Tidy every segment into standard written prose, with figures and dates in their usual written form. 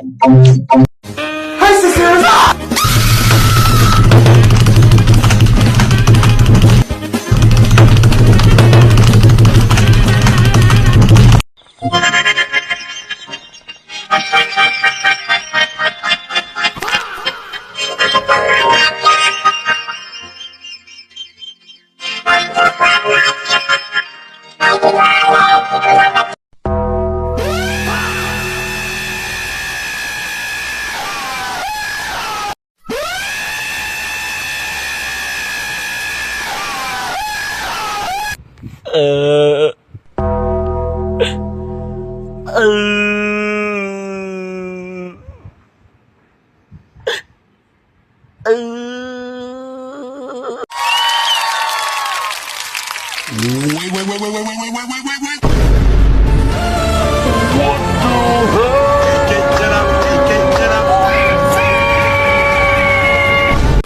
Hi, sisters! Uh.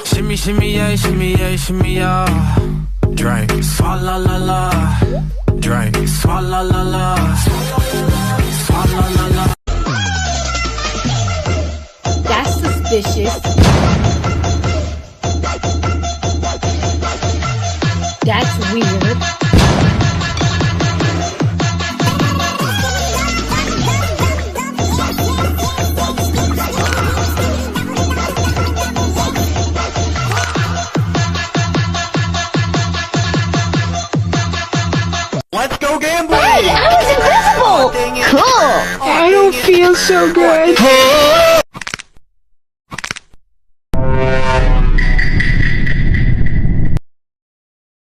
Shimmy, shimmy, yeah, shimmy, yeah, shimmy, yeah. Drink, swalla la la. Drink, swalla la la. Swalla la la. That's suspicious. That's weird. Let's go gambling! Hey, I was invisible! Cool! I don't feel so good.